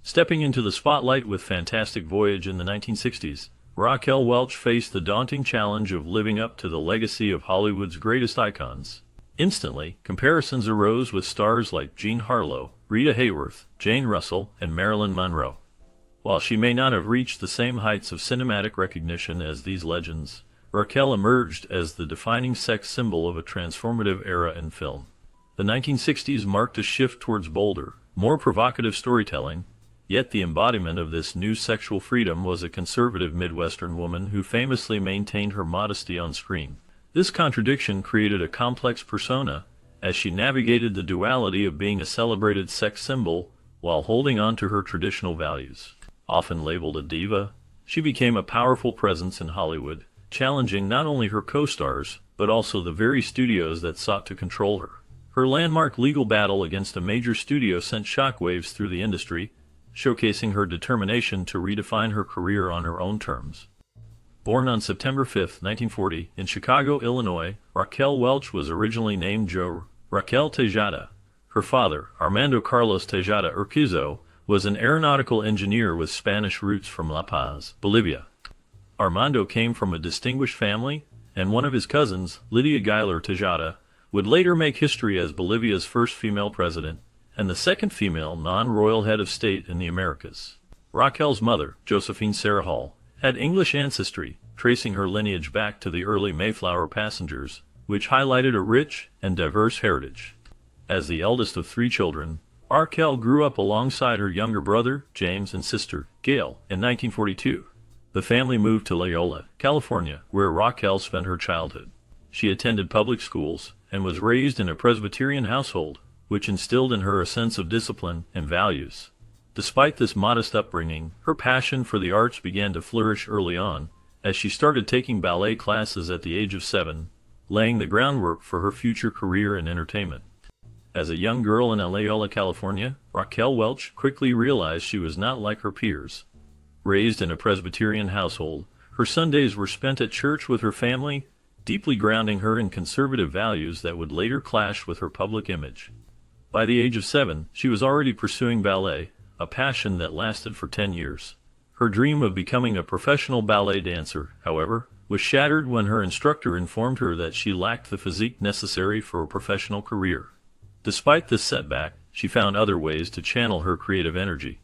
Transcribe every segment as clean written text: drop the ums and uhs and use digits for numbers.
Stepping into the spotlight with Fantastic Voyage in the 1960s, Raquel Welch faced the daunting challenge of living up to the legacy of Hollywood's greatest icons. Instantly, comparisons arose with stars like Jean Harlow, Rita Hayworth, Jane Russell, and Marilyn Monroe. While she may not have reached the same heights of cinematic recognition as these legends, Raquel emerged as the defining sex symbol of a transformative era in film. The 1960s marked a shift towards bolder, more provocative storytelling, yet the embodiment of this new sexual freedom was a conservative Midwestern woman who famously maintained her modesty on screen. This contradiction created a complex persona, as she navigated the duality of being a celebrated sex symbol while holding on to her traditional values. Often labeled a diva, she became a powerful presence in Hollywood, challenging not only her co-stars, but also the very studios that sought to control her. Her landmark legal battle against a major studio sent shockwaves through the industry, showcasing her determination to redefine her career on her own terms. Born on September 5, 1940, in Chicago, Illinois, Raquel Welch was originally named Jo Raquel Tejada. Her father, Armando Carlos Tejada Urquizo, was an aeronautical engineer with Spanish roots from La Paz, Bolivia. Armando came from a distinguished family, and one of his cousins, Lydia Guiler Tejada, would later make history as Bolivia's first female president, and the second female non-royal head of state in the Americas. Raquel's mother, Josephine Sarah Hall, had English ancestry, tracing her lineage back to the early Mayflower passengers, which highlighted a rich and diverse heritage. As the eldest of three children, Raquel grew up alongside her younger brother, James, and sister, Gail, in 1942. The family moved to Loyola, California, where Raquel spent her childhood. She attended public schools and was raised in a Presbyterian household, which instilled in her a sense of discipline and values. Despite this modest upbringing, her passion for the arts began to flourish early on, as she started taking ballet classes at the age of 7, laying the groundwork for her future career in entertainment. As a young girl in Loyola, California, Raquel Welch quickly realized she was not like her peers. Raised in a Presbyterian household, her Sundays were spent at church with her family, deeply grounding her in conservative values that would later clash with her public image. By the age of 7, she was already pursuing ballet, a passion that lasted for 10 years. Her dream of becoming a professional ballet dancer, however, was shattered when her instructor informed her that she lacked the physique necessary for a professional career. Despite this setback, she found other ways to channel her creative energy.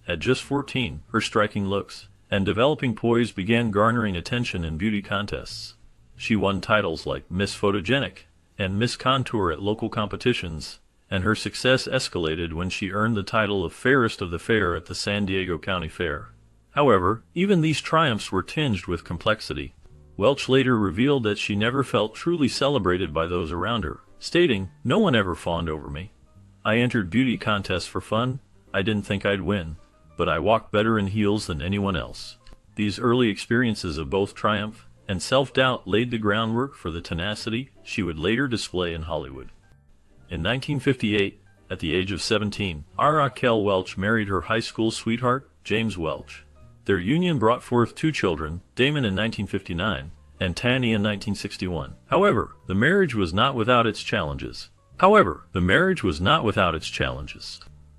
At just 14, her striking looks and developing poise began garnering attention in beauty contests. She won titles like Miss Photogenic and Miss Contour at local competitions, and her success escalated when she earned the title of Fairest of the Fair at the San Diego County Fair. However, even these triumphs were tinged with complexity. Welch later revealed that she never felt truly celebrated by those around her, stating, "No one ever fawned over me. I entered beauty contests for fun. I didn't think I'd win, but I walked better in heels than anyone else." These early experiences of both triumph and self-doubt laid the groundwork for the tenacity she would later display in Hollywood. In 1958, at the age of 17, Raquel Welch married her high school sweetheart, James Welch. Their union brought forth two children, Damon in 1959 and Tanny in 1961. However, the marriage was not without its challenges.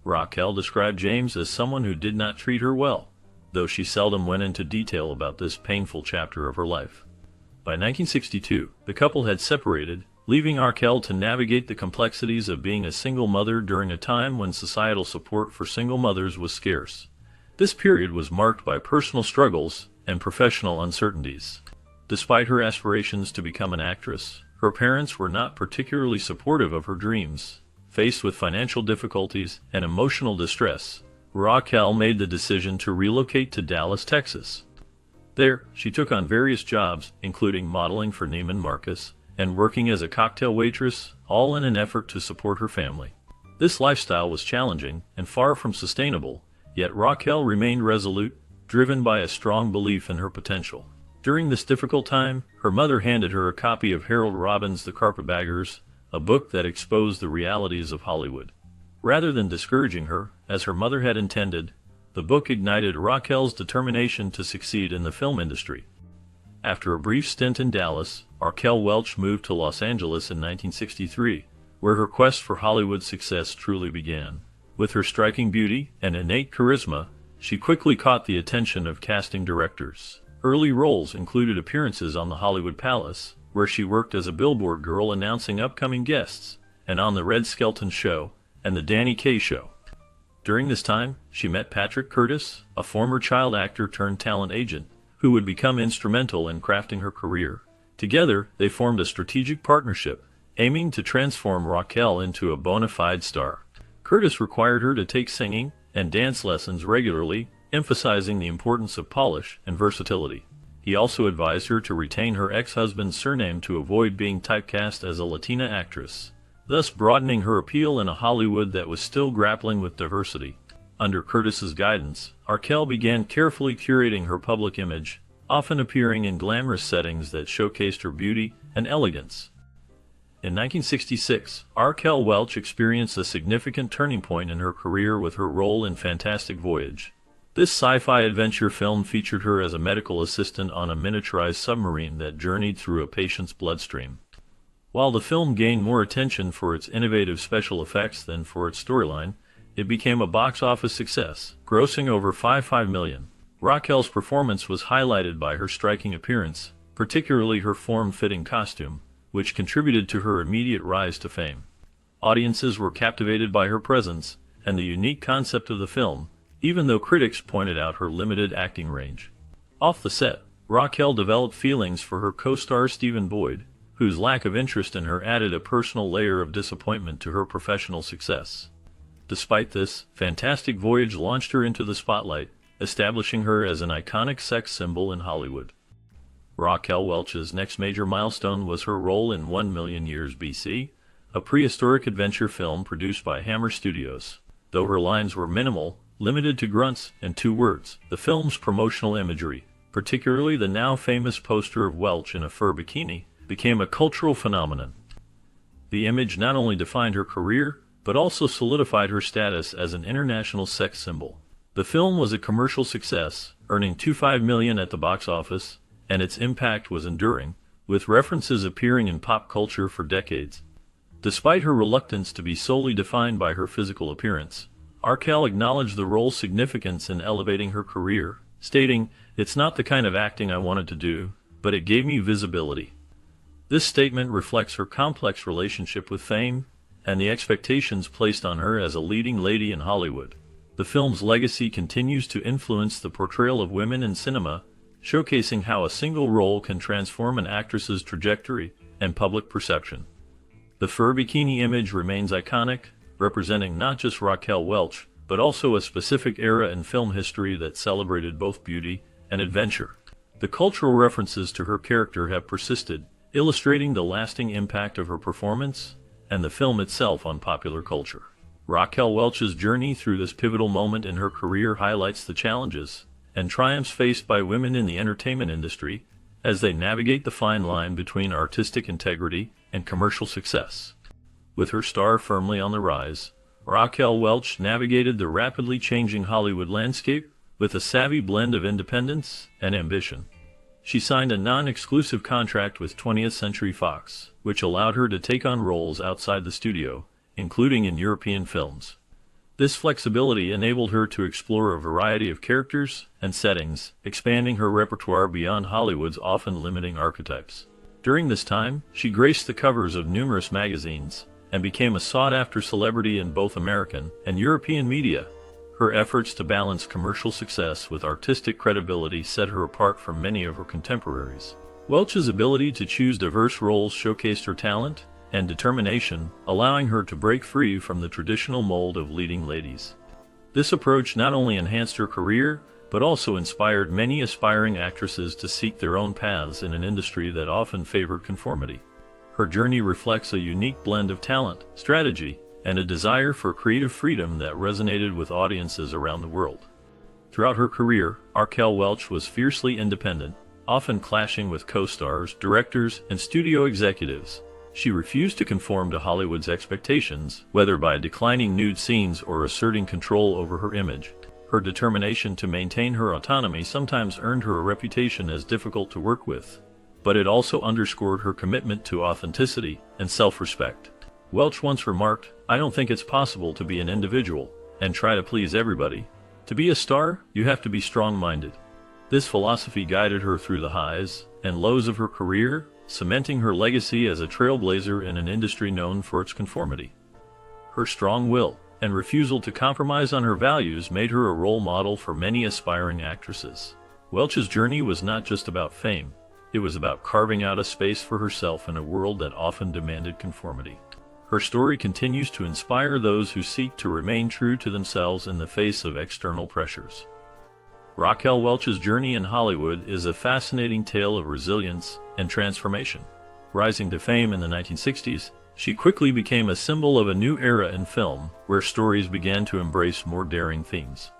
Raquel described James as someone who did not treat her well, though she seldom went into detail about this painful chapter of her life. By 1962, the couple had separated, leaving Raquel to navigate the complexities of being a single mother during a time when societal support for single mothers was scarce. This period was marked by personal struggles and professional uncertainties. Despite her aspirations to become an actress, her parents were not particularly supportive of her dreams. Faced with financial difficulties and emotional distress, Raquel made the decision to relocate to Dallas, Texas. There, she took on various jobs, including modeling for Neiman Marcus and working as a cocktail waitress, all in an effort to support her family. This lifestyle was challenging and far from sustainable, yet Raquel remained resolute, driven by a strong belief in her potential. During this difficult time, her mother handed her a copy of Harold Robbins' The Carpetbaggers, a book that exposed the realities of Hollywood. Rather than discouraging her, as her mother had intended, the book ignited Raquel's determination to succeed in the film industry. After a brief stint in Dallas, Raquel Welch moved to Los Angeles in 1963, where her quest for Hollywood success truly began. With her striking beauty and innate charisma, she quickly caught the attention of casting directors. Early roles included appearances on the Hollywood Palace, where she worked as a billboard girl announcing upcoming guests, and on The Red Skelton Show and The Danny Kaye Show. During this time, she met Patrick Curtis, a former child actor turned talent agent, who would become instrumental in crafting her career. Together, they formed a strategic partnership, aiming to transform Raquel into a bona fide star. Curtis required her to take singing and dance lessons regularly, emphasizing the importance of polish and versatility. He also advised her to retain her ex-husband's surname to avoid being typecast as a Latina actress, thus broadening her appeal in a Hollywood that was still grappling with diversity. Under Curtis's guidance, Raquel began carefully curating her public image, often appearing in glamorous settings that showcased her beauty and elegance. In 1966, Raquel Welch experienced a significant turning point in her career with her role in Fantastic Voyage. This sci-fi adventure film featured her as a medical assistant on a miniaturized submarine that journeyed through a patient's bloodstream. While the film gained more attention for its innovative special effects than for its storyline, it became a box office success, grossing over $55 million. Raquel's performance was highlighted by her striking appearance, particularly her form-fitting costume, which contributed to her immediate rise to fame. Audiences were captivated by her presence and the unique concept of the film, even though critics pointed out her limited acting range. Off the set, Raquel developed feelings for her co-star Stephen Boyd, whose lack of interest in her added a personal layer of disappointment to her professional success. Despite this, Fantastic Voyage launched her into the spotlight, establishing her as an iconic sex symbol in Hollywood. Raquel Welch's next major milestone was her role in 1,000,000 Years BC, a prehistoric adventure film produced by Hammer Studios. Though her lines were minimal, limited to grunts and 2 words, the film's promotional imagery, particularly the now famous poster of Welch in a fur bikini, became a cultural phenomenon. The image not only defined her career, but also solidified her status as an international sex symbol. The film was a commercial success, earning $25 million at the box office, and its impact was enduring, with references appearing in pop culture for decades. Despite her reluctance to be solely defined by her physical appearance, Raquel acknowledged the role's significance in elevating her career, stating, "It's not the kind of acting I wanted to do, but it gave me visibility." This statement reflects her complex relationship with fame and the expectations placed on her as a leading lady in Hollywood. The film's legacy continues to influence the portrayal of women in cinema, showcasing how a single role can transform an actress's trajectory and public perception. The fur bikini image remains iconic, representing not just Raquel Welch, but also a specific era in film history that celebrated both beauty and adventure. The cultural references to her character have persisted, illustrating the lasting impact of her performance and the film itself on popular culture. Raquel Welch's journey through this pivotal moment in her career highlights the challenges and triumphs faced by women in the entertainment industry as they navigate the fine line between artistic integrity and commercial success. With her star firmly on the rise, Raquel Welch navigated the rapidly changing Hollywood landscape with a savvy blend of independence and ambition. She signed a non-exclusive contract with 20th Century Fox, which allowed her to take on roles outside the studio, including in European films. This flexibility enabled her to explore a variety of characters and settings, expanding her repertoire beyond Hollywood's often limiting archetypes. During this time, she graced the covers of numerous magazines and became a sought-after celebrity in both American and European media. Her efforts to balance commercial success with artistic credibility set her apart from many of her contemporaries. Welch's ability to choose diverse roles showcased her talent and determination, allowing her to break free from the traditional mold of leading ladies. This approach not only enhanced her career, but also inspired many aspiring actresses to seek their own paths in an industry that often favored conformity. Her journey reflects a unique blend of talent, strategy, and a desire for creative freedom that resonated with audiences around the world. Throughout her career, Raquel Welch was fiercely independent, often clashing with co-stars, directors, and studio executives. She refused to conform to Hollywood's expectations, whether by declining nude scenes or asserting control over her image. Her determination to maintain her autonomy sometimes earned her a reputation as difficult to work with, but it also underscored her commitment to authenticity and self-respect. Welch once remarked, "I don't think it's possible to be an individual and try to please everybody. To be a star, you have to be strong-minded. This philosophy guided her through the highs and lows of her career, cementing her legacy as a trailblazer in an industry known for its conformity. Her strong will and refusal to compromise on her values made her a role model for many aspiring actresses. Welch's journey was not just about fame. It was about carving out a space for herself in a world that often demanded conformity. Her story continues to inspire those who seek to remain true to themselves in the face of external pressures. Raquel Welch's journey in Hollywood is a fascinating tale of resilience and transformation. Rising to fame in the 1960s, she quickly became a symbol of a new era in film, where stories began to embrace more daring themes.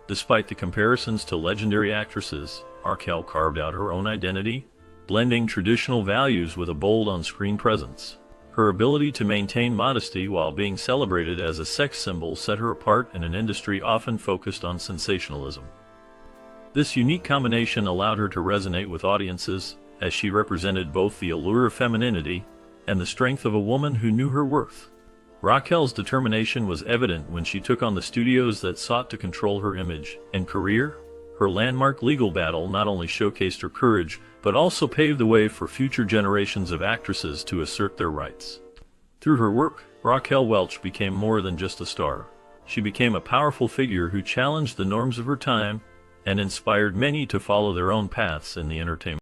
Despite the comparisons to legendary actresses, Raquel carved out her own identity, blending traditional values with a bold on-screen presence. Her ability to maintain modesty while being celebrated as a sex symbol set her apart in an industry often focused on sensationalism. This unique combination allowed her to resonate with audiences, as she represented both the allure of femininity and the strength of a woman who knew her worth. Raquel's determination was evident when she took on the studios that sought to control her image and career. Her landmark legal battle not only showcased her courage, but also paved the way for future generations of actresses to assert their rights. Through her work, Raquel Welch became more than just a star. She became a powerful figure who challenged the norms of her time and inspired many to follow their own paths in the entertainment